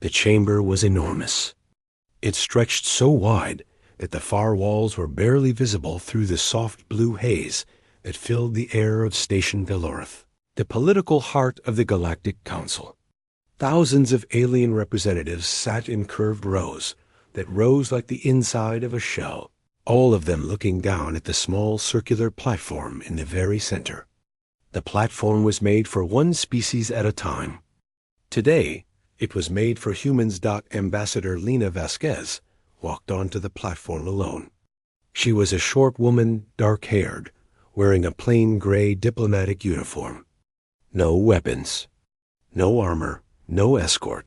The chamber was enormous. It stretched so wide that the far walls were barely visible through the soft blue haze that filled the air of Station Velorith, the political heart of the Galactic Council. Thousands of alien representatives sat in curved rows that rose like the inside of a shell, all of them looking down at the small circular platform in the very center. The platform was made for one species at a time. Today, it was made for humans. Ambassador Lena Vasquez walked onto the platform alone. She was a short woman, dark-haired, wearing a plain gray diplomatic uniform. No weapons, no armor, no escort.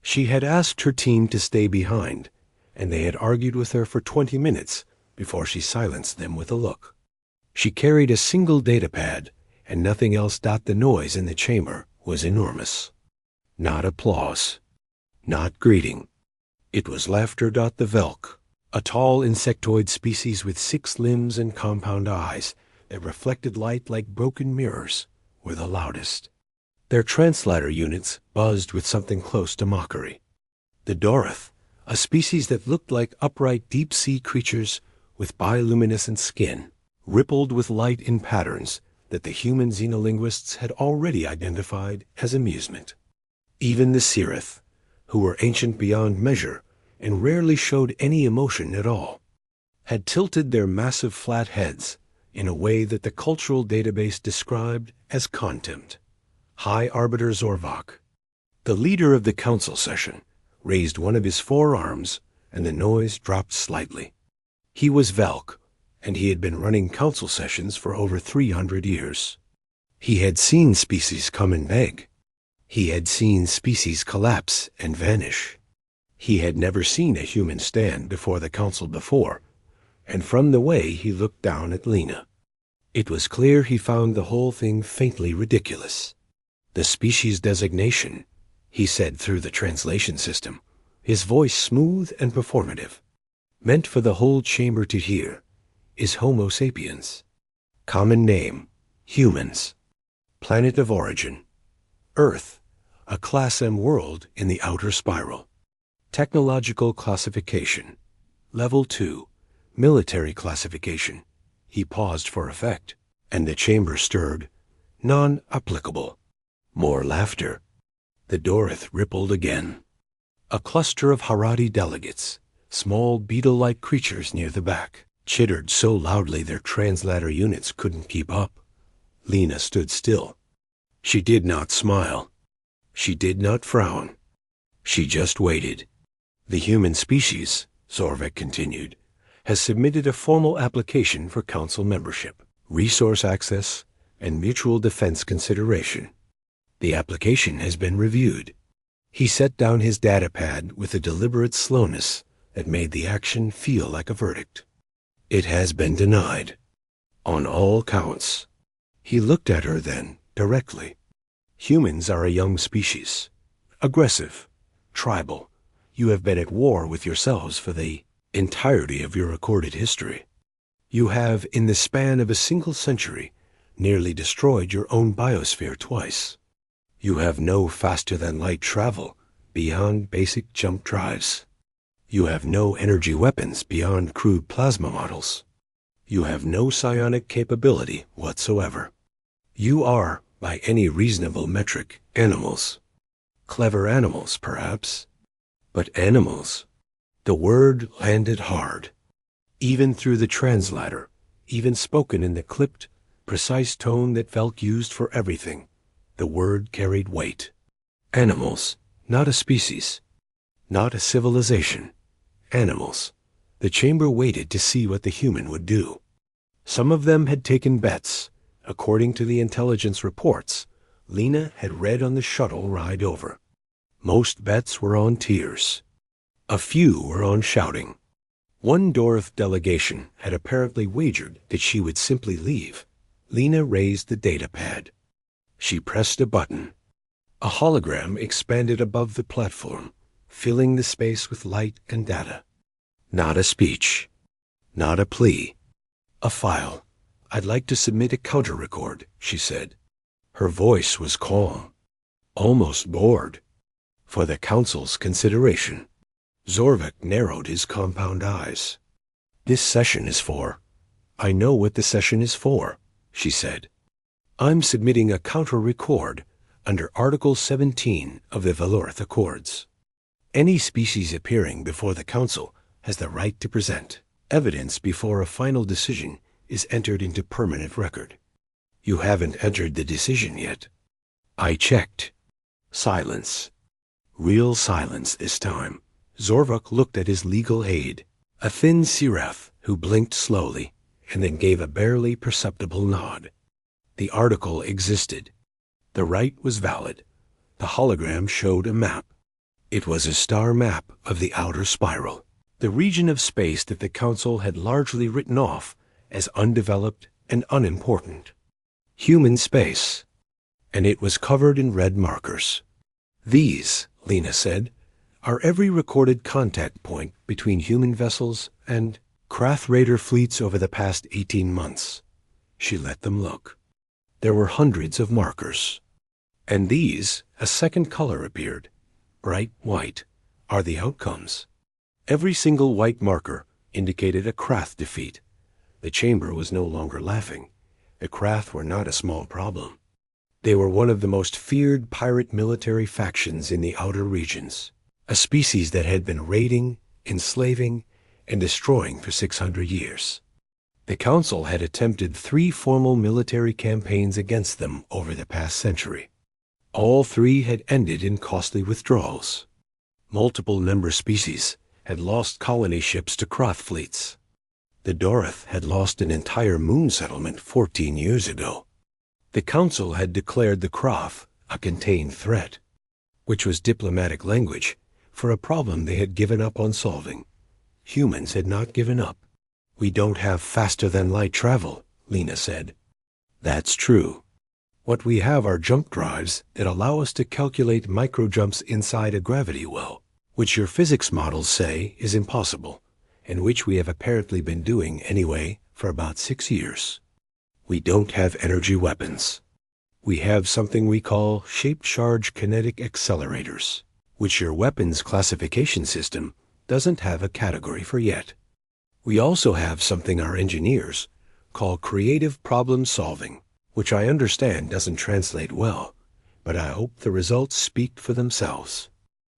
She had asked her team to stay behind, and they had argued with her for 20 minutes before she silenced them with a look. She carried a single datapad, and nothing else. The noise in the chamber was enormous. Not applause, not greeting. It was laughter. The Velk, a tall insectoid species with 6 limbs and compound eyes that reflected light like broken mirrors, were the loudest. Their translator units buzzed with something close to mockery. The Dorith, a species that looked like upright deep-sea creatures with bioluminescent skin, rippled with light in patterns that the human xenolinguists had already identified as amusement. Even the Cirith, who were ancient beyond measure and rarely showed any emotion at all, had tilted their massive flat heads in a way that the cultural database described as contempt. High Arbiter Zorvok, the leader of the council session, raised one of his forearms, and the noise dropped slightly. He was Velk, and he had been running council sessions for over 300 years. He had seen species come and beg. He had seen species collapse and vanish. He had never seen a human stand before the council before, and from the way he looked down at Lena, it was clear he found the whole thing faintly ridiculous. The species designation, he said through the translation system, his voice smooth and performative, meant for the whole chamber to hear, is Homo sapiens. Common name, humans. Planet of origin, Earth, a Class M world in the outer spiral. Technological classification, Level 2, military classification. He paused for effect, and the chamber stirred. Non-applicable. More laughter. The Dorith rippled again. A cluster of Haradi delegates, small beetle-like creatures near the back, chittered so loudly their translator units couldn't keep up. Lena stood still. She did not smile. She did not frown. She just waited. The human species, Zorvek continued, has submitted a formal application for council membership, resource access, and mutual defense consideration. The application has been reviewed. He set down his datapad with a deliberate slowness that made the action feel like a verdict. It has been denied. On all counts. He looked at her then, directly. Humans are a young species. Aggressive. Tribal. You have been at war with yourselves for the entirety of your recorded history. You have, in the span of a single century, nearly destroyed your own biosphere twice. You have no faster-than-light travel beyond basic jump drives. You have no energy weapons beyond crude plasma models. You have no psionic capability whatsoever. You are, by any reasonable metric, animals. Clever animals, perhaps. But animals. The word landed hard. Even through the translator, even spoken in the clipped, precise tone that Velk used for everything, the word carried weight. Animals, not a species, not a civilization. Animals. The chamber waited to see what the human would do. Some of them had taken bets. According to the intelligence reports, Lena had read on the shuttle ride over. Most bets were on tears. A few were on shouting. One Dorith delegation had apparently wagered that she would simply leave. Lena raised the datapad. She pressed a button. A hologram expanded above the platform, filling the space with light and data. Not a speech. Not a plea. A file. I'd like to submit a counter-record, she said. Her voice was calm. Almost bored. For the Council's consideration. Zorvik narrowed his compound eyes. This session is for... I know what the session is for, she said. I'm submitting a counter-record under Article 17 of the Valorth Accords. Any species appearing before the Council has the right to present evidence before a final decision is entered into permanent record. You haven't entered the decision yet. I checked. Silence. Real silence this time. Zorvik looked at his legal aid, a thin Sirath who blinked slowly and then gave a barely perceptible nod. The article existed. The right was valid. The hologram showed a map. It was a star map of the outer spiral, the region of space that the Council had largely written off as undeveloped and unimportant. Human space. And it was covered in red markers. These, Lena said, are every recorded contact point between human vessels and Krath Raider fleets over the past 18 months. She let them look. There were hundreds of markers. And these, a second color appeared, bright white, are the outcomes. Every single white marker indicated a Krath defeat. The chamber was no longer laughing. The Krath were not a small problem. They were one of the most feared pirate military factions in the outer regions, a species that had been raiding, enslaving, and destroying for 600 years. The Council had attempted 3 formal military campaigns against them over the past century. All 3 had ended in costly withdrawals. Multiple member species had lost colony ships to Krath fleets. The Dorith had lost an entire moon settlement 14 years ago. The Council had declared the Krath a contained threat, which was diplomatic language for a problem they had given up on solving. Humans had not given up. We don't have faster-than-light travel, Lena said. That's true. What we have are jump drives that allow us to calculate microjumps inside a gravity well, which your physics models say is impossible, and which we have apparently been doing anyway for about 6 years. We don't have energy weapons. We have something we call shape-charge kinetic accelerators, which your weapons classification system doesn't have a category for yet. We also have something our engineers call creative problem solving, which I understand doesn't translate well, but I hope the results speak for themselves.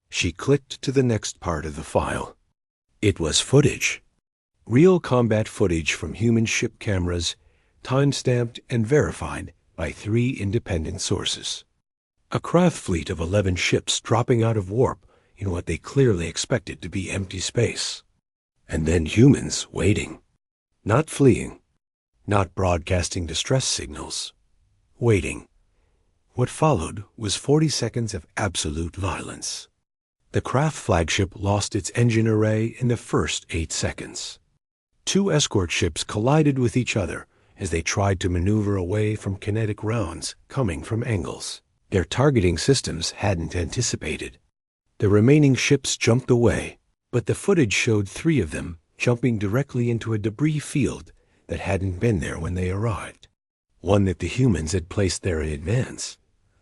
She clicked to the next part of the file. It was footage. Real combat footage from human ship cameras, time-stamped and verified by 3 independent sources. A Krath fleet of 11 ships dropping out of warp in what they clearly expected to be empty space. And then humans waiting. Not fleeing. Not broadcasting distress signals. Waiting. What followed was 40 seconds of absolute violence. The Krath flagship lost its engine array in the first 8 seconds. 2 escort ships collided with each other as they tried to maneuver away from kinetic rounds coming from angles their targeting systems hadn't anticipated. The remaining ships jumped away, but the footage showed 3 of them jumping directly into a debris field that hadn't been there when they arrived, one that the humans had placed there in advance.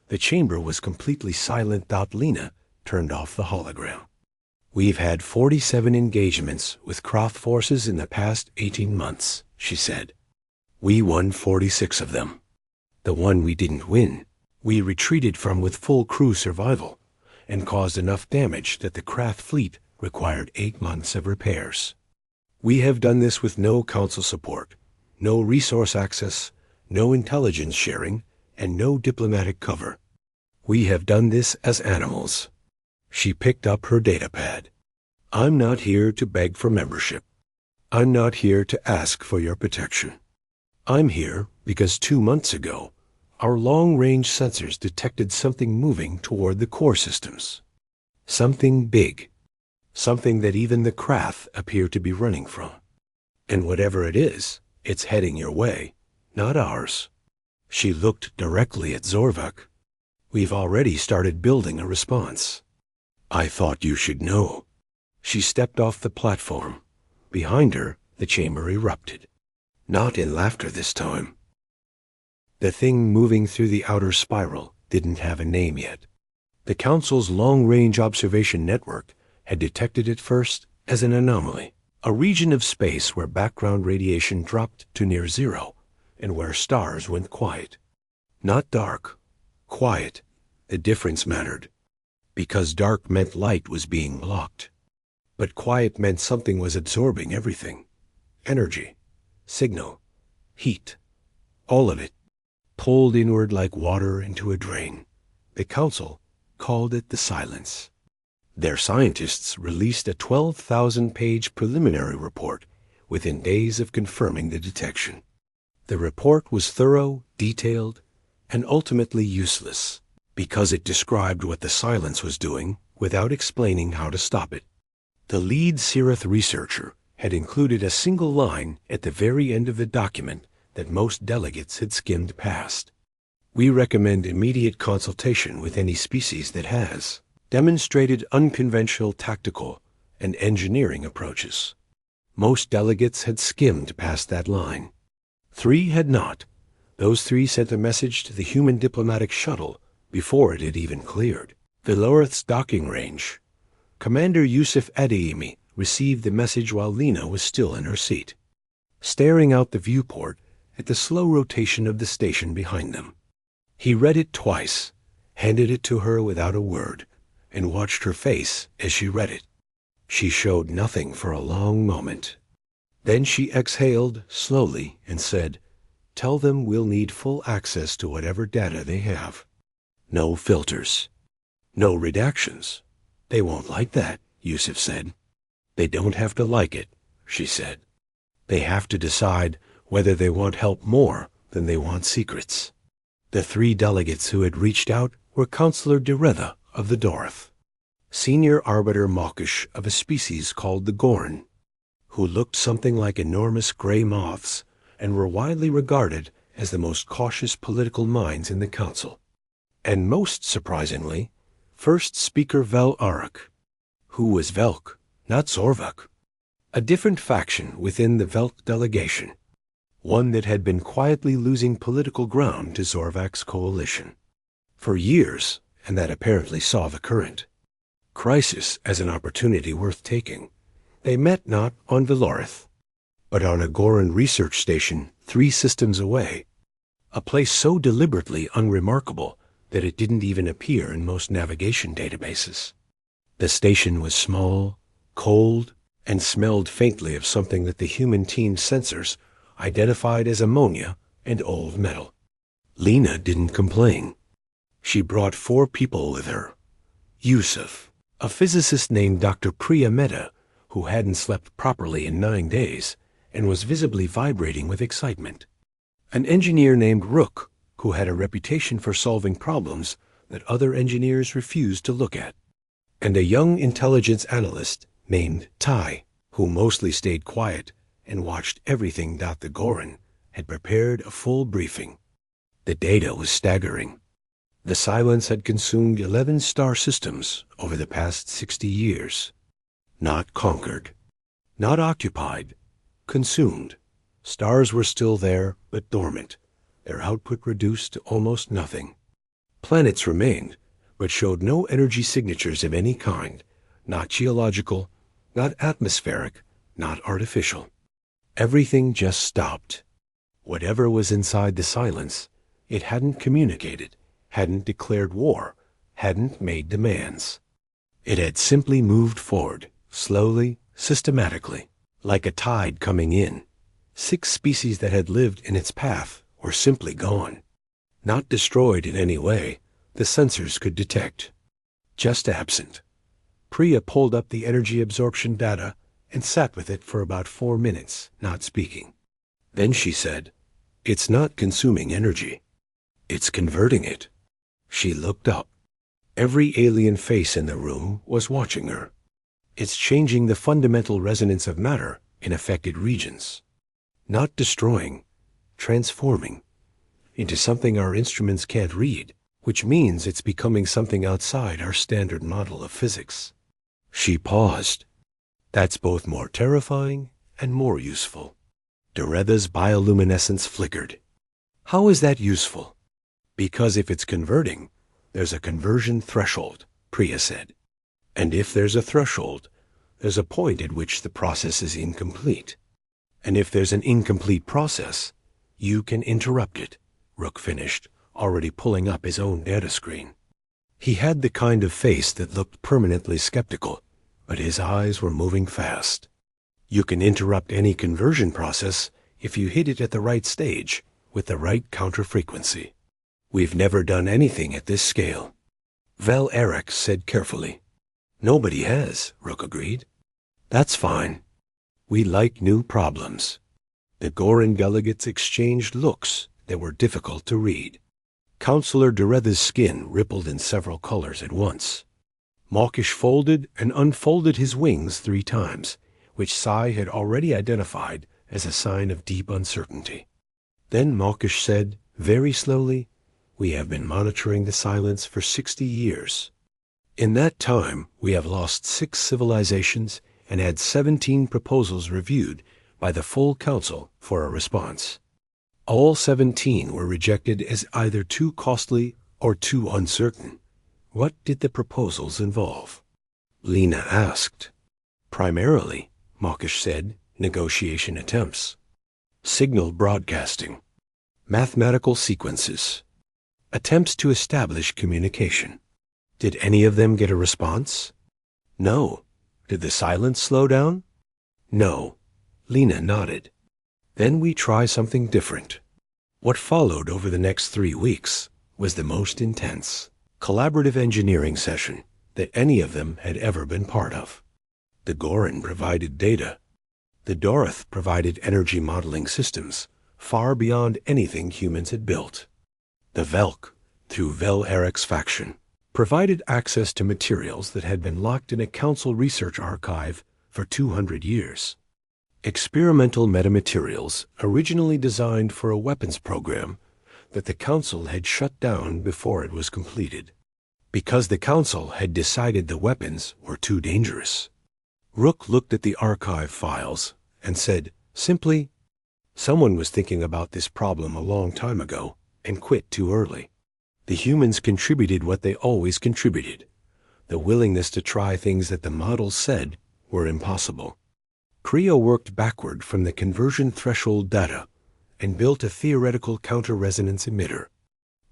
The chamber was completely silent. Lena turned off the hologram. We've had 47 engagements with Krath forces in the past 18 months, she said. We won 46 of them. The one we didn't win, we retreated from with full crew survival and caused enough damage that the Krath fleet required 8 months of repairs. We have done this with no council support, no resource access, no intelligence sharing, and no diplomatic cover. We have done this as animals. She picked up her datapad. I'm not here to beg for membership. I'm not here to ask for your protection. I'm here because 2 months ago, our long-range sensors detected something moving toward the core systems. Something big. Something that even the Krath appear to be running from. And whatever it is, it's heading your way, not ours. She looked directly at Zorvik. We've already started building a response. I thought you should know. She stepped off the platform. Behind her, the chamber erupted. Not in laughter this time. The thing moving through the outer spiral didn't have a name yet. The Council's long-range observation network had detected it first as an anomaly, a region of space where background radiation dropped to near zero and where stars went quiet. Not dark, quiet. The difference mattered, because dark meant light was being blocked. But quiet meant something was absorbing everything. Energy, signal, heat, all of it, pulled inward like water into a drain. The Council called it the silence. Their scientists released a 12,000-page preliminary report within days of confirming the detection. The report was thorough, detailed, and ultimately useless, because it described what the silence was doing without explaining how to stop it. The lead Sirath researcher had included a single line at the very end of the document that most delegates had skimmed past. We recommend immediate consultation with any species that has demonstrated unconventional tactical and engineering approaches. Most delegates had skimmed past that line. 3 had not. Those 3 sent a message to the human diplomatic shuttle before it had even cleared. Valorath's docking range. Commander Yusuf Adeyemi received the message while Lena was still in her seat, staring out the viewport at the slow rotation of the station behind them. He read it twice, handed it to her without a word, and watched her face as she read it. She showed nothing for a long moment. Then she exhaled slowly and said, "Tell them we'll need full access to whatever data they have. No filters. No redactions." "They won't like that," Yusuf said. "They don't have to like it," she said. "They have to decide whether they want help more than they want secrets." The 3 delegates who had reached out were Councillor Deretha of the Dorth, Senior Arbiter Mawkish of a species called the Gorn, who looked something like enormous gray moths and were widely regarded as the most cautious political minds in the Council, and most surprisingly, First Speaker Vel Arak, who was Velk, not Zorvak, a different faction within the Velk delegation, one that had been quietly losing political ground to Zorvak's coalition for years, and that apparently saw the current crisis as an opportunity worth taking. They met not on Valorath, but on a Goran research station 3 systems away, a place so deliberately unremarkable that it didn't even appear in most navigation databases. The station was small, cold, and smelled faintly of something that the human team's sensors identified as ammonia and old metal. Lena didn't complain. She brought 4 people with her. Yusuf, a physicist named Dr. Priya Mehta, who hadn't slept properly in 9 days and was visibly vibrating with excitement. An engineer named Rook, who had a reputation for solving problems that other engineers refused to look at. And a young intelligence analyst named Tai, who mostly stayed quiet and watched everything. The Goran had prepared a full briefing. The data was staggering. The silence had consumed 11 star systems over the past 60 years. Not conquered, not occupied, consumed. Stars were still there, but dormant, their output reduced to almost nothing. Planets remained, but showed no energy signatures of any kind, not geological, not atmospheric, not artificial. Everything just stopped. Whatever was inside the silence, it hadn't communicated, hadn't declared war, hadn't made demands. It had simply moved forward, slowly, systematically, like a tide coming in. 6 species that had lived in its path were simply gone. Not destroyed in any way, the sensors could detect. Just absent. Priya pulled up the energy absorption data and sat with it for about 4 minutes, not speaking. Then she said, "It's not consuming energy. It's converting it." She looked up. Every alien face in the room was watching her. "It's changing the fundamental resonance of matter in affected regions. Not destroying, transforming into something our instruments can't read, which means it's becoming something outside our standard model of physics." She paused. "That's both more terrifying and more useful." Deretha's bioluminescence flickered. "How is that useful?" "Because if it's converting, There's a conversion threshold, Priya said. And if there's a threshold, there's a point at which the process is incomplete. And if there's an incomplete process, you can interrupt it, Rook finished, already pulling up his own data screen. He had the kind of face that looked permanently skeptical, but his eyes were moving fast. You can interrupt any conversion process if you hit it at the right stage, with the right counter-frequency. We've never done anything at this scale. Vel Eric said carefully. Nobody has, Rook agreed. That's fine. We like new problems. The Goran delegates exchanged looks that were difficult to read. Counselor Deretha's skin rippled in several colors at once. Mawkish folded and unfolded his wings 3 times, which Sai had already identified as a sign of deep uncertainty. Then Mawkish said, very slowly, "We have been monitoring the silence for 60 years. In that time, we have lost 6 civilizations and had 17 proposals reviewed by the full council for a response. All 17 were rejected as either too costly or too uncertain. What did the proposals involve?" Lena asked. "Primarily," Mawkish said, "negotiation attempts. Signal broadcasting. Mathematical sequences. Attempts to establish communication. Did any of them get a response? No. Did the silence slow down? No." Lena nodded. "Then we try something different." What followed over the next 3 weeks was the most intense collaborative engineering session that any of them had ever been part of. The Goran provided data. The Doroth provided energy modeling systems far beyond anything humans had built. The Velk, through Vel Eric's faction, provided access to materials that had been locked in a council research archive for 200 years. Experimental metamaterials originally designed for a weapons program that the council had shut down before it was completed, because the council had decided the weapons were too dangerous. Rook looked at the archive files and said, simply, "Someone was thinking about this problem a long time ago and quit too early. The humans contributed what they always contributed, the willingness to try things that the models said were impossible." Priya worked backward from the conversion threshold data and built a theoretical counter-resonance emitter.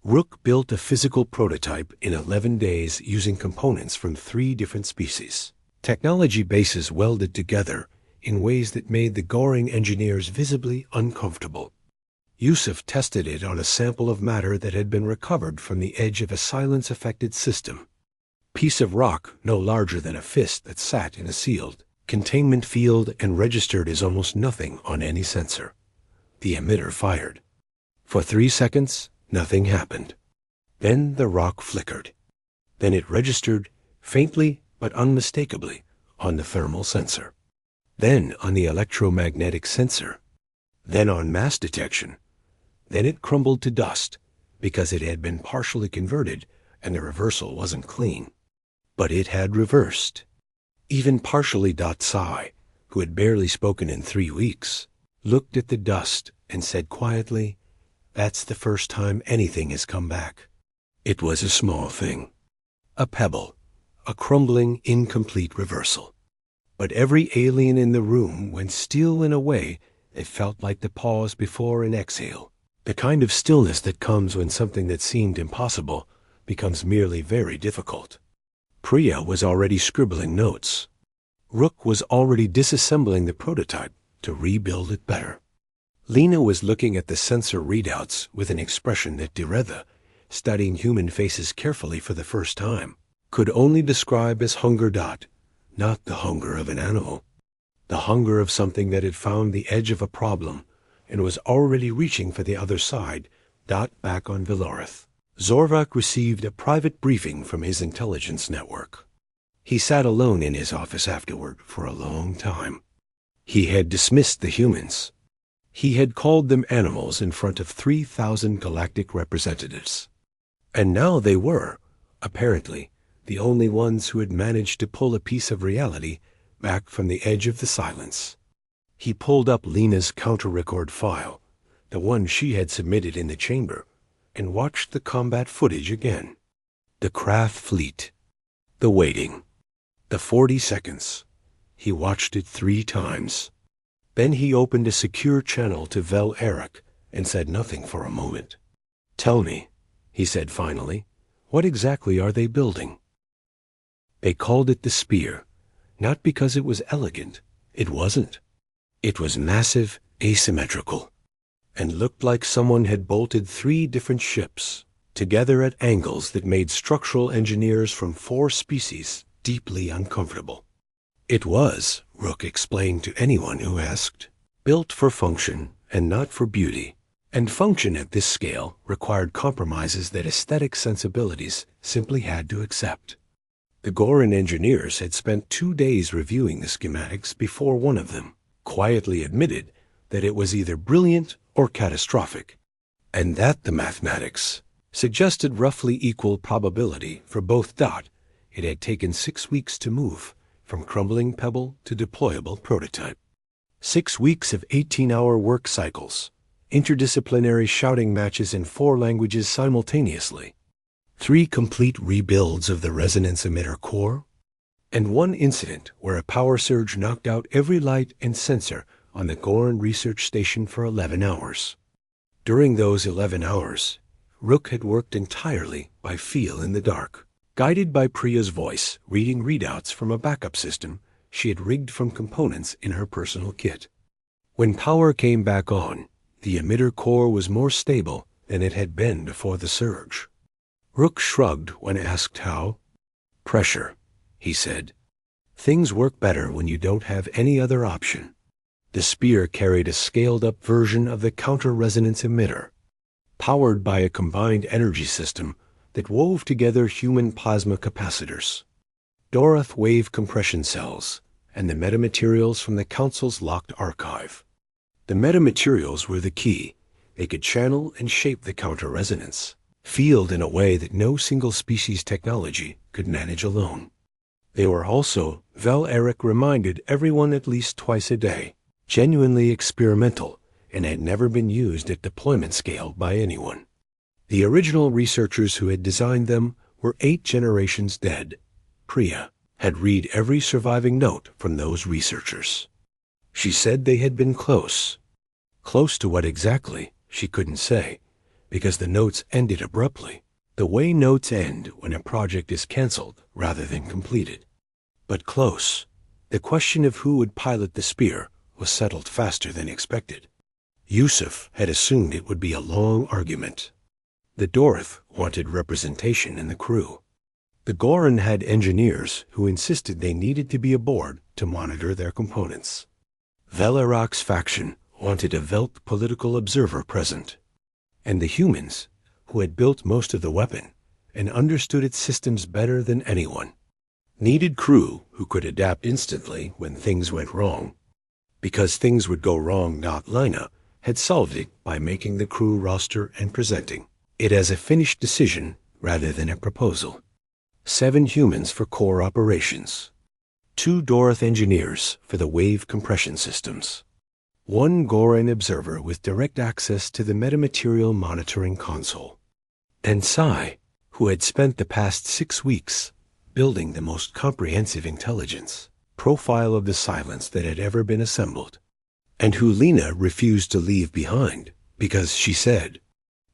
Rook built a physical prototype in 11 days using components from 3 different species. Technology bases welded together in ways that made the Goring engineers visibly uncomfortable. Yusuf tested it on a sample of matter that had been recovered from the edge of a silence-affected system. Piece of rock no larger than a fist that sat in a sealed containment field and registered as almost nothing on any sensor. The emitter fired. For 3 seconds, nothing happened. Then the rock flickered. Then it registered, faintly but unmistakably, on the thermal sensor. Then on the electromagnetic sensor. Then on mass detection. Then it crumbled to dust, because it had been partially converted and the reversal wasn't clean. But it had reversed. Even partially. Psi, who had barely spoken in 3 weeks, looked at the dust and said quietly, "That's the first time anything has come back." It was a small thing. A pebble, a crumbling, incomplete reversal. But every alien in the room went still in a way that felt like the pause before an exhale, the kind of stillness that comes when something that seemed impossible becomes merely very difficult. Priya was already scribbling notes. Rook was already disassembling the prototype to rebuild it better. Lena was looking at the sensor readouts with an expression that Deretha, studying human faces carefully for the first time, could only describe as hunger. Not the hunger of an animal. The hunger of something that had found the edge of a problem and was already reaching for the other side. Back on Villorith, Zorvak received a private briefing from his intelligence network. He sat alone in his office afterward for a long time. He had dismissed the humans. He had called them animals in front of 3,000 galactic representatives. And now they were, apparently, the only ones who had managed to pull a piece of reality back from the edge of the silence. He pulled up Lena's counter-record file, the one she had submitted in the chamber, and watched the combat footage again. The craft fleet. The waiting. The 40 seconds. He watched it 3 times. Then he opened a secure channel to Vel Eric and said nothing for a moment. "Tell me," he said finally, "what exactly are they building?" They called it the Spear, not because it was elegant. It wasn't. It was massive, asymmetrical, and looked like someone had bolted 3 different ships together at angles that made structural engineers from 4 species deeply uncomfortable. It was, Rook explained to anyone who asked, built for function and not for beauty, and function at this scale required compromises that aesthetic sensibilities simply had to accept. The Goran engineers had spent 2 days reviewing the schematics before one of them quietly admitted that it was either brilliant or catastrophic, and that the mathematics suggested roughly equal probability for both. It had taken 6 weeks to move from crumbling pebble to deployable prototype. 6 weeks of 18-hour work cycles, interdisciplinary shouting matches in 4 languages simultaneously, 3 complete rebuilds of the resonance emitter core, and 1 incident where a power surge knocked out every light and sensor on the Goran research station for 11 hours. During those 11 hours, Rook had worked entirely by feel in the dark, guided by Priya's voice, reading readouts from a backup system she had rigged from components in her personal kit. When power came back on, the emitter core was more stable than it had been before the surge. Rook shrugged when asked how. "Pressure," he said. "Things work better when you don't have any other option." The Spear carried a scaled-up version of the counter-resonance emitter, powered by a combined energy system that wove together human plasma capacitors, Doroth wave compression cells, and the metamaterials from the Council's locked archive. The metamaterials were the key. They could channel and shape the counter-resonance field in a way that no single-species technology could manage alone. They were also, Vel Eric reminded everyone at least twice a day, genuinely experimental and had never been used at deployment scale by anyone. The original researchers who had designed them were 8 generations dead. Priya had read every surviving note from those researchers. She said they had been close. Close to what exactly, she couldn't say, because the notes ended abruptly, the way notes end when a project is canceled rather than completed. But close. The question of who would pilot the Spear was settled faster than expected. Yusuf had assumed it would be a long argument. The Doroth wanted representation in the crew. The Goran had engineers who insisted they needed to be aboard to monitor their components. Vel Eric's faction wanted a Velt political observer present. And the humans, who had built most of the weapon and understood its systems better than anyone, needed crew who could adapt instantly when things went wrong. Because things would go wrong, Lina had solved it by making the crew roster and presenting it as a finished decision rather than a proposal. 7 humans for core operations, 2 Doroth engineers for the wave compression systems, 1 Goran observer with direct access to the metamaterial monitoring console, and Sai, who had spent the past 6 weeks building the most comprehensive intelligence profile of the silence that had ever been assembled, and who Lina refused to leave behind because, she said,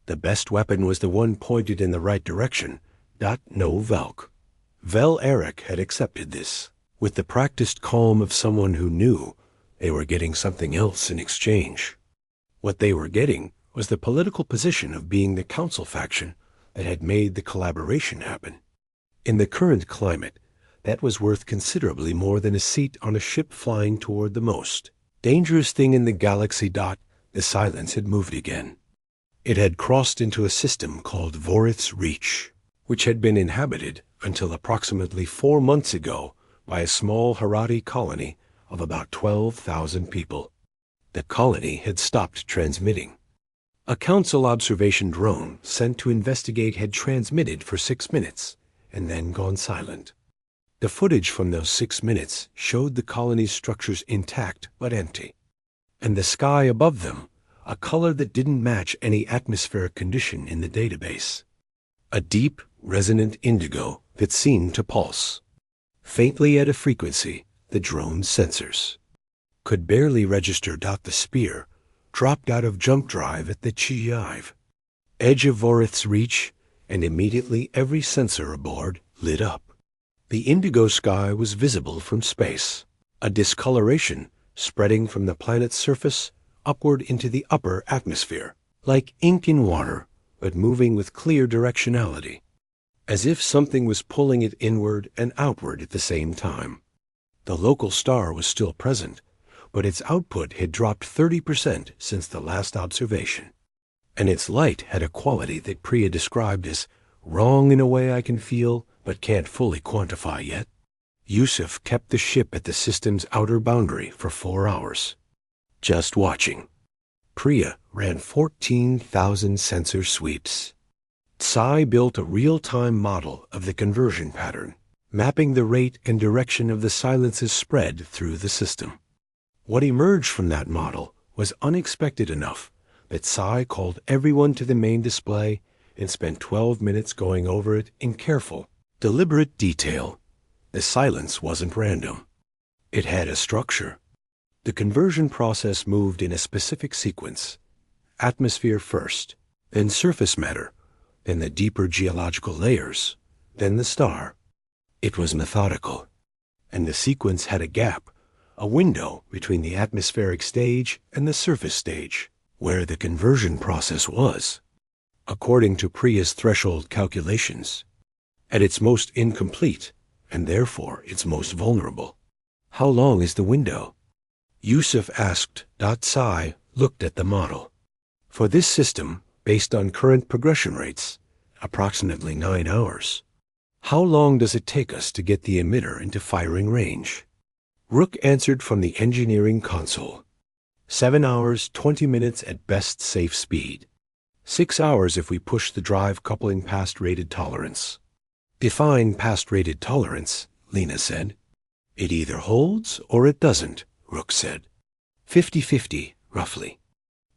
the best weapon was the one pointed in the right direction, no Valk. Vel Eric had accepted this, with the practiced calm of someone who knew they were getting something else in exchange. What they were getting was the political position of being the Council faction that had made the collaboration happen. In the current climate, that was worth considerably more than a seat on a ship flying toward the most dangerous thing in the galaxy. The silence had moved again. It had crossed into a system called Vorith's Reach, which had been inhabited until approximately 4 months ago by a small Harati colony of about 12,000 people. The colony had stopped transmitting. A Council observation drone sent to investigate had transmitted for 6 minutes and then gone silent. The footage from those 6 minutes showed the colony's structures intact but empty, and the sky above them a color that didn't match any atmospheric condition in the database. A deep, resonant indigo that seemed to pulse. Faintly at a frequency, the drone's sensors could barely register. The spear dropped out of jump drive at the Chiive edge of Vorith's reach, and immediately every sensor aboard lit up. The indigo sky was visible from space, a discoloration spreading from the planet's surface upward into the upper atmosphere, like ink in water, but moving with clear directionality, as if something was pulling it inward and outward at the same time. The local star was still present, but its output had dropped 30% since the last observation, and its light had a quality that Priya described as wrong in a way I can feel but can't fully quantify yet. Yusuf kept the ship at the system's outer boundary for 4 hours, just watching. Priya ran 14,000 sensor sweeps. Tsai built a real-time model of the conversion pattern, mapping the rate and direction of the silence's spread through the system. What emerged from that model was unexpected enough that Tsai called everyone to the main display and spent 12 minutes going over it in careful, deliberate detail. The silence wasn't random. It had a structure. The conversion process moved in a specific sequence: atmosphere first, then surface matter, then the deeper geological layers, then the star. It was methodical, and the sequence had a gap, a window between the atmospheric stage and the surface stage, where the conversion process was, according to Priya's threshold calculations, at its most incomplete, and therefore its most vulnerable. How long is the window? Yusuf asked. Tsai looked at the model. For this system, based on current progression rates, approximately 9 hours. How long does it take us to get the emitter into firing range? Rook answered from the engineering console. 7 hours, 20 minutes at best safe speed. 6 hours if we push the drive coupling past rated tolerance. Define past rated tolerance, Lena said. It either holds or it doesn't, Rook said. 50-50, roughly.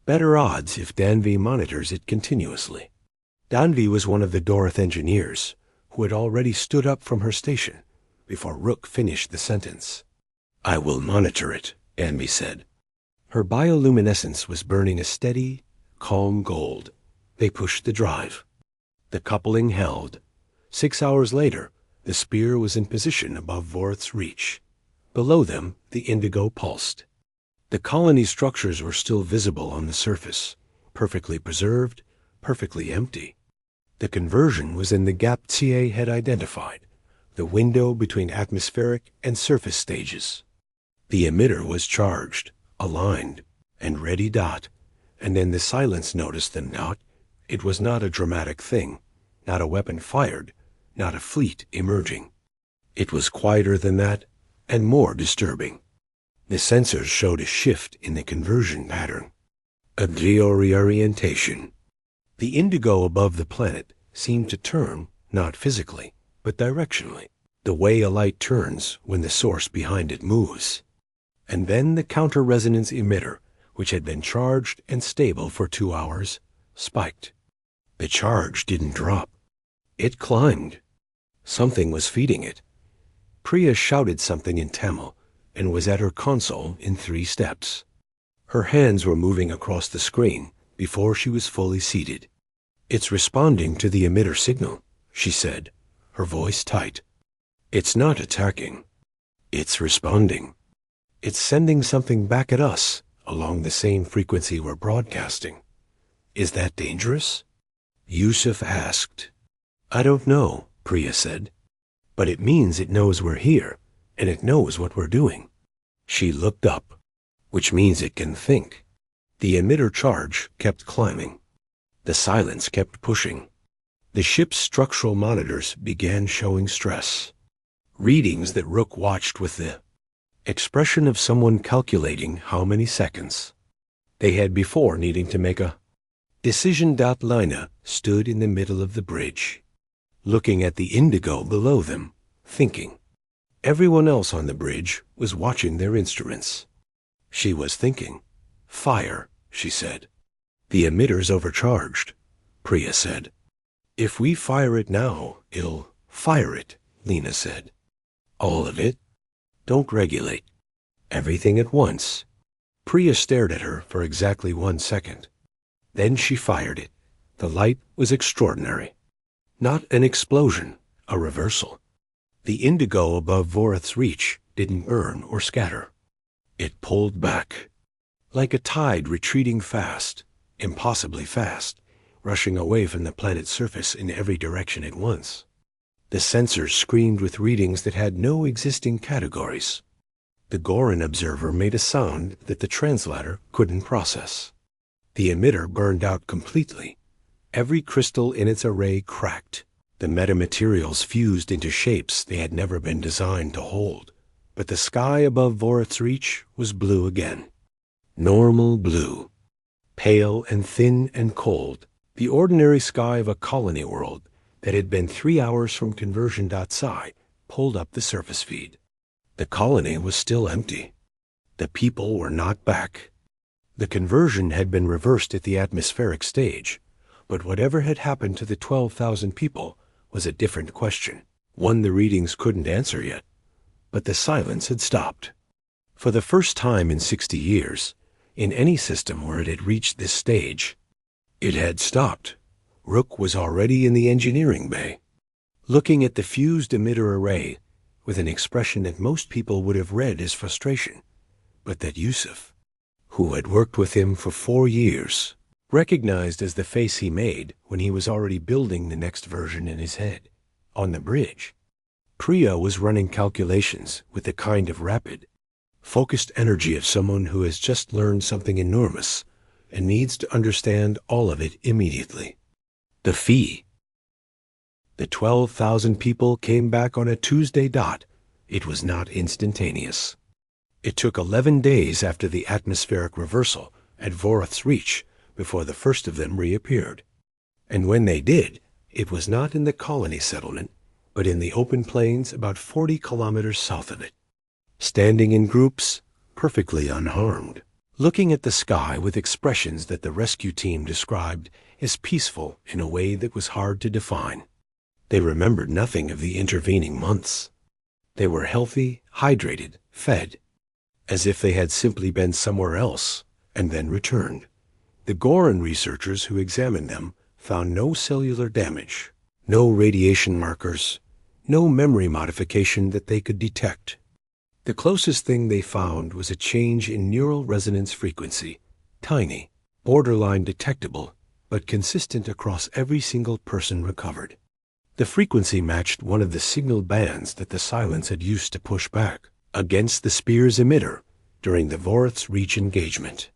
Better odds if Danvi monitors it continuously. Danvi was one of the Dorith engineers, who had already stood up from her station before Rook finished the sentence. I will monitor it, Danvi said. Her bioluminescence was burning a steady, calm gold. They pushed the drive. The coupling held. 6 hours later, the spear was in position above Vorith's reach. Below them, the indigo pulsed. The colony structures were still visible on the surface, perfectly preserved, perfectly empty. The conversion was in the gap Tsie had identified, the window between atmospheric and surface stages. The emitter was charged, aligned, and ready. And then the silence noticed them. It was not a dramatic thing, not a weapon fired, not a fleet emerging. It was quieter than that, and more disturbing. The sensors showed a shift in the conversion pattern, a reorientation. The indigo above the planet seemed to turn, not physically, but directionally, the way a light turns when the source behind it moves. And then the counter-resonance emitter, which had been charged and stable for 2 hours, spiked. The charge didn't drop. It climbed. Something was feeding it. Priya shouted something in Tamil and was at her console in 3 steps. Her hands were moving across the screen before she was fully seated. It's responding to the emitter signal, she said, her voice tight. It's not attacking. It's responding. It's sending something back at us along the same frequency we're broadcasting. Is that dangerous? Yusuf asked. I don't know, Priya said. But it means it knows we're here, and it knows what we're doing. She looked up, which means it can think. The emitter charge kept climbing. The silence kept pushing. The ship's structural monitors began showing stress. Readings that Rook watched with the expression of someone calculating how many seconds they had before needing to make a decision. Lina stood in the middle of the bridge, looking at the indigo below them, thinking. Everyone else on the bridge was watching their instruments. She was thinking. Fire, she said. The emitter's overcharged, Priya said. If we fire it now, it'll fire it, Lena said. All of it? Don't regulate. Everything at once. Priya stared at her for exactly 1 second. Then she fired it. The light was extraordinary. Not an explosion, a reversal. The indigo above Vorith's reach didn't burn or scatter. It pulled back. Like a tide retreating fast, impossibly fast, rushing away from the planet's surface in every direction at once. The sensors screamed with readings that had no existing categories. The Goran observer made a sound that the translator couldn't process. The emitter burned out completely. Every crystal in its array cracked. The metamaterials fused into shapes they had never been designed to hold. But the sky above Vorith's reach was blue again. Normal blue. Pale and thin and cold. The ordinary sky of a colony world that had been 3 hours from conversion.psi pulled up the surface feed. The colony was still empty. The people were not back. The conversion had been reversed at the atmospheric stage, but whatever had happened to the 12,000 people was a different question, one the readings couldn't answer yet. But the silence had stopped. For the first time in 60 years, in any system where it had reached this stage, it had stopped. Rook was already in the engineering bay, looking at the fused emitter array with an expression that most people would have read as frustration, but that Yusuf, who had worked with him for 4 years, recognized as the face he made when he was already building the next version in his head, on the bridge. Priya was running calculations with the kind of rapid, focused energy of someone who has just learned something enormous and needs to understand all of it immediately. The fee. The 12,000 people came back on a Tuesday dot. It was not instantaneous. It took 11 days after the atmospheric reversal at Vorith's reach before the first of them reappeared. And when they did, it was not in the colony settlement, but in the open plains about 40 kilometers south of it, standing in groups, perfectly unharmed, looking at the sky with expressions that the rescue team described as peaceful in a way that was hard to define. They remembered nothing of the intervening months. They were healthy, hydrated, fed, as if they had simply been somewhere else and then returned. The Goran researchers who examined them found no cellular damage, no radiation markers, no memory modification that they could detect. The closest thing they found was a change in neural resonance frequency, tiny, borderline detectable, but consistent across every single person recovered. The frequency matched one of the signal bands that the silence had used to push back against the spear's emitter during the Vorith's reach engagement.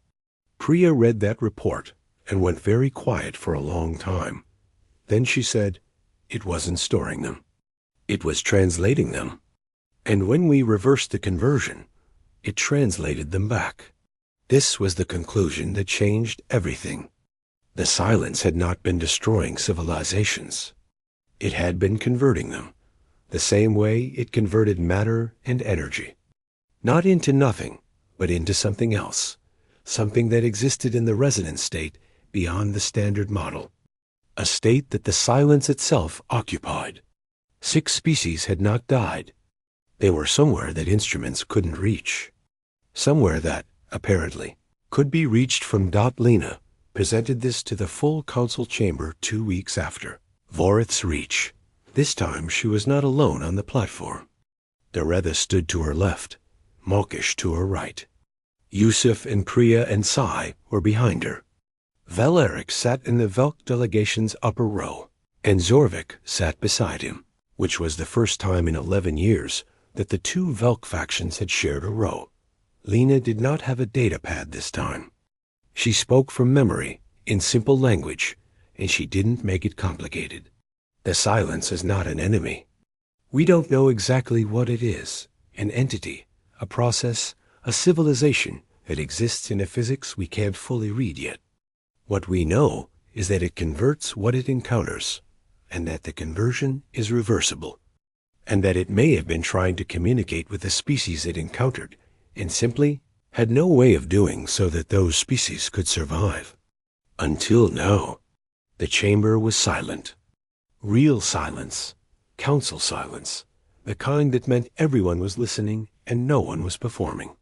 Priya read that report and went very quiet for a long time. Then she said, it wasn't storing them. It was translating them. And when we reversed the conversion, it translated them back. This was the conclusion that changed everything. The silence had not been destroying civilizations. It had been converting them, the same way it converted matter and energy. Not into nothing, but into something else, something that existed in the resonance state beyond the standard model, a state that the silence itself occupied. 6 species had not died. They were somewhere that instruments couldn't reach. Somewhere that, apparently, could be reached from Lena presented this to the full council chamber 2 weeks after. Vorith's reach. This time she was not alone on the platform. Dareda stood to her left, Malkish to her right. Yusuf and Priya and Sai were behind her. Valeric sat in the Velk delegation's upper row, and Zorvik sat beside him, which was the first time in 11 years that the 2 Velk factions had shared a row. Lena did not have a data pad this time. She spoke from memory, in simple language, and she didn't make it complicated. The silence is not an enemy. We don't know exactly what it is, an entity, a process, a civilization that exists in a physics we can't fully read yet. What we know is that it converts what it encounters, and that the conversion is reversible, and that it may have been trying to communicate with the species it encountered, and simply had no way of doing so that those species could survive. Until now. The chamber was silent. Real silence, council silence, the kind that meant everyone was listening and no one was performing.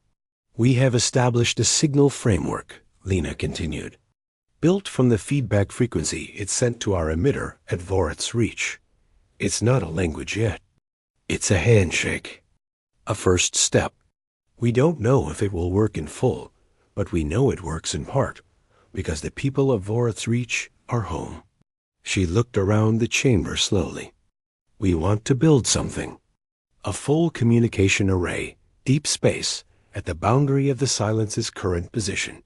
We have established a signal framework, Lena continued, built from the feedback frequency it sent to our emitter at Vorath's reach. It's not a language yet. It's a handshake. A first step. We don't know if it will work in full, but we know it works in part, because the people of Vorath's reach are home. She looked around the chamber slowly. We want to build something. A full communication array, deep space, at the boundary of the silence's current position.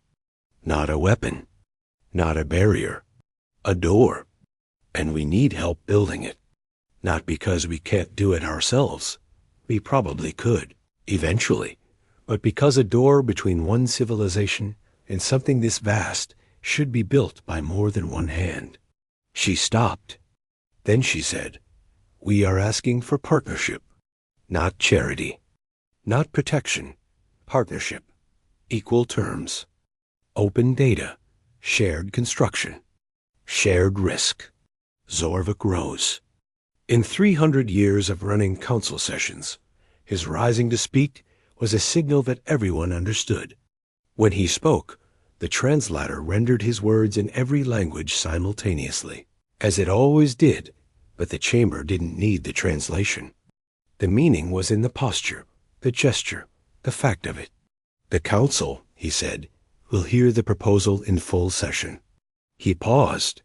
Not a weapon. Not a barrier. A door. And we need help building it. Not because we can't do it ourselves. We probably could, eventually. But because a door between one civilization and something this vast should be built by more than one hand. She stopped. Then she said, "We are asking for partnership, not charity, not protection, partnership, equal terms, open data, shared construction, shared risk." Zorvik rose. In 300 years of running council sessions, his rising to speak was a signal that everyone understood. When he spoke, the translator rendered his words in every language simultaneously, as it always did, but the chamber didn't need the translation. The meaning was in the posture, the gesture, the fact of it. "The council," he said, "will hear the proposal in full session." He paused.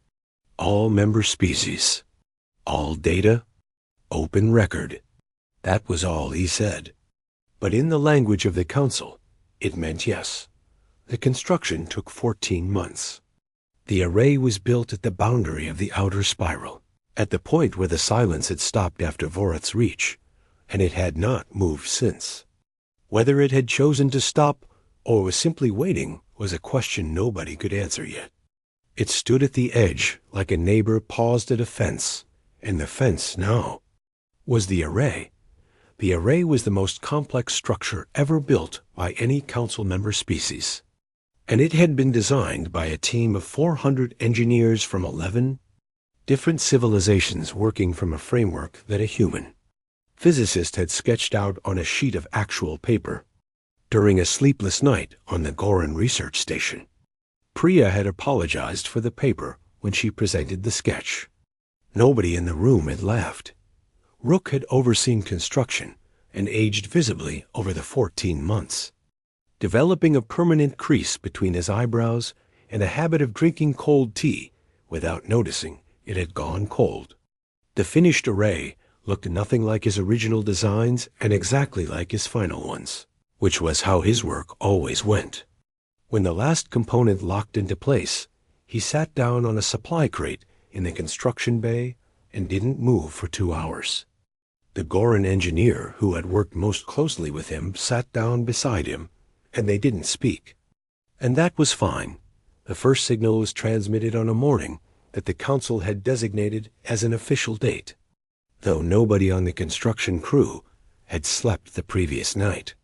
"All member species. All data. Open record." That was all he said. But in the language of the council, it meant yes. The construction took 14 months. The array was built at the boundary of the outer spiral, at the point where the silence had stopped after Vorath's reach, and it had not moved since. Whether it had chosen to stop or was simply waiting was a question nobody could answer yet. It stood at the edge like a neighbor paused at a fence, and the fence now was the array. The array was the most complex structure ever built by any council member species. And it had been designed by a team of 400 engineers from 11 different civilizations working from a framework that a human physicist had sketched out on a sheet of actual paper. During a sleepless night on the Goran research station, Priya had apologized for the paper when she presented the sketch. Nobody in the room had laughed. Rook had overseen construction and aged visibly over the 14 months, developing a permanent crease between his eyebrows and a habit of drinking cold tea without noticing it had gone cold. The finished array looked nothing like his original designs and exactly like his final ones, which was how his work always went. When the last component locked into place, he sat down on a supply crate in the construction bay and didn't move for 2 hours. The Goran engineer who had worked most closely with him sat down beside him, and they didn't speak. And that was fine. The first signal was transmitted on a morning that the council had designated as an official date, though nobody on the construction crew had slept the previous night.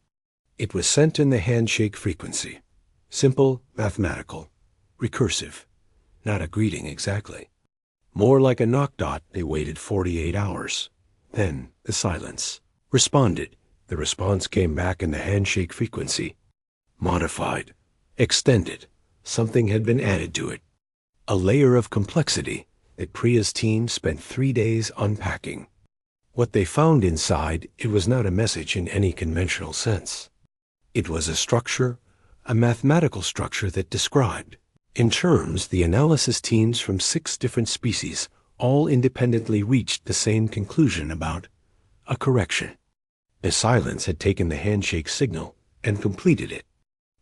It was sent in the handshake frequency. Simple, mathematical, recursive. Not a greeting exactly. More like a knock dot. They waited 48 hours. Then the silence responded. The response came back in the handshake frequency. Modified. Extended. Something had been added to it. A layer of complexity that Priya's team spent 3 days unpacking. What they found inside, it was not a message in any conventional sense. It was a structure, a mathematical structure that described, in terms the analysis teams from 6 different species all independently reached the same conclusion about a correction. The silence had taken the handshake signal and completed it.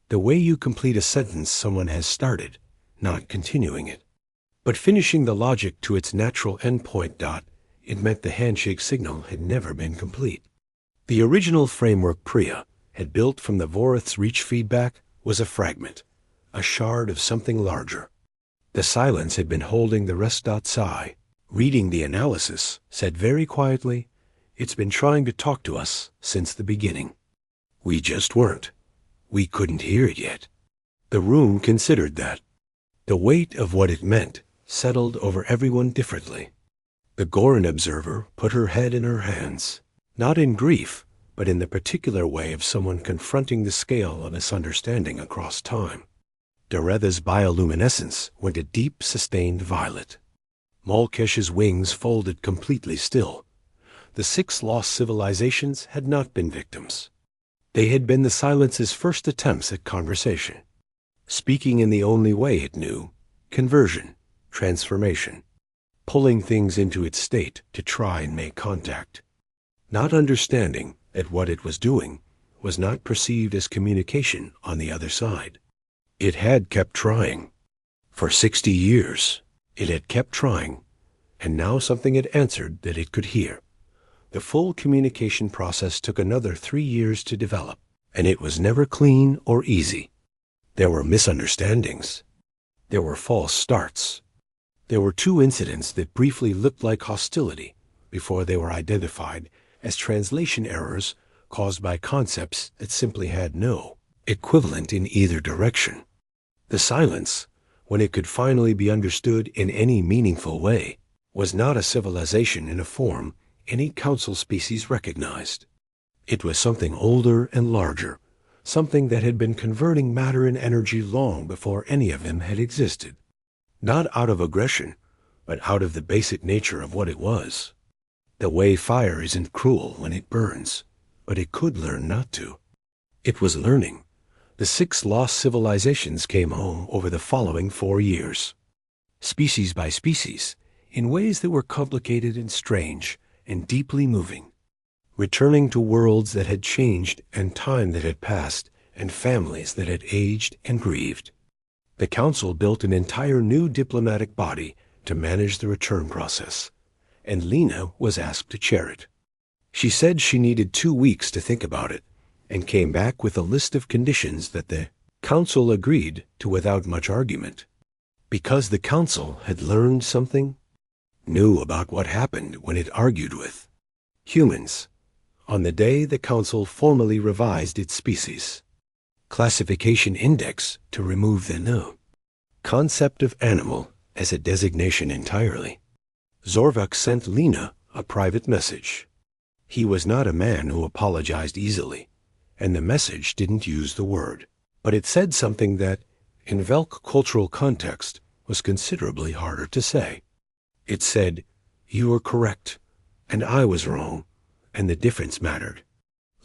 The way you complete a sentence someone has started, not continuing it, but finishing the logic to its natural endpoint. It meant the handshake signal had never been complete. The original framework Priya had built from the Vorath's reach feedback was a fragment, a shard of something larger. The silence had been holding the rest. Psi, reading the analysis, said very quietly, "It's been trying to talk to us since the beginning. We just weren't. We couldn't hear it yet." The room considered that. The weight of what it meant settled over everyone differently. The Goran observer put her head in her hands, not in grief, but in the particular way of someone confronting the scale of misunderstanding across time. Daretha's bioluminescence went a deep, sustained violet. Malkesh's wings folded completely still. The 6 lost civilizations had not been victims. They had been the silence's first attempts at conversation, speaking in the only way it knew: conversion, transformation, pulling things into its state to try and make contact. Not understanding that what it was doing was not perceived as communication on the other side. It had kept trying. For 60 years, it had kept trying, and now something had answered that it could hear. The full communication process took another 3 years to develop, and it was never clean or easy. There were misunderstandings. There were false starts. There were 2 incidents that briefly looked like hostility before they were identified as translation errors caused by concepts that simply had no equivalent in either direction. The silence, when it could finally be understood in any meaningful way, was not a civilization in a form any council species recognized. It was something older and larger, something that had been converting matter and energy long before any of them had existed. Not out of aggression, but out of the basic nature of what it was. The way fire isn't cruel when it burns, but it could learn not to. It was learning. The 6 lost civilizations came home over the following 4 years, species by species, in ways that were complicated and strange and deeply moving, returning to worlds that had changed and time that had passed and families that had aged and grieved. The council built an entire new diplomatic body to manage the return process, and Lena was asked to chair it. She said she needed 2 weeks to think about it, and came back with a list of conditions that the council agreed to without much argument. Because the council had learned something, knew about what happened when it argued with humans, on the day the council formally revised its species classification index to remove the no concept of animal as a designation entirely. Zorvak sent Lena a private message. He was not a man who apologized easily, and the message didn't use the word, but it said something that, in Velk cultural context, was considerably harder to say. It said, "You were correct, and I was wrong, and the difference mattered."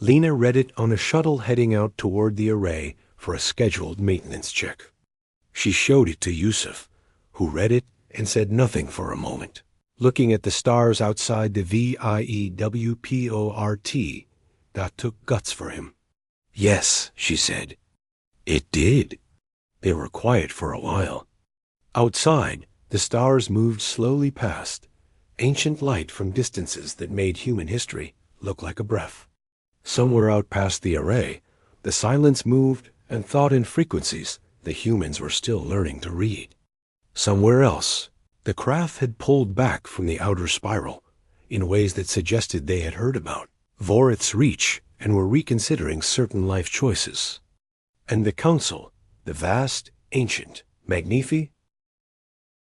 Lena read it on a shuttle heading out toward the array for a scheduled maintenance check. She showed it to Yusuf, who read it and said nothing for a moment, looking at the stars outside the VIEWPORT. That took guts for him. "Yes," she said. "It did." They were quiet for a while. Outside, the stars moved slowly past, ancient light from distances that made human history look like a breath. Somewhere out past the array, the silence moved and thought in frequencies the humans were still learning to read. Somewhere else, the craft had pulled back from the outer spiral in ways that suggested they had heard about Vorith's reach and were reconsidering certain life choices. And the council, the vast, ancient, magnifi,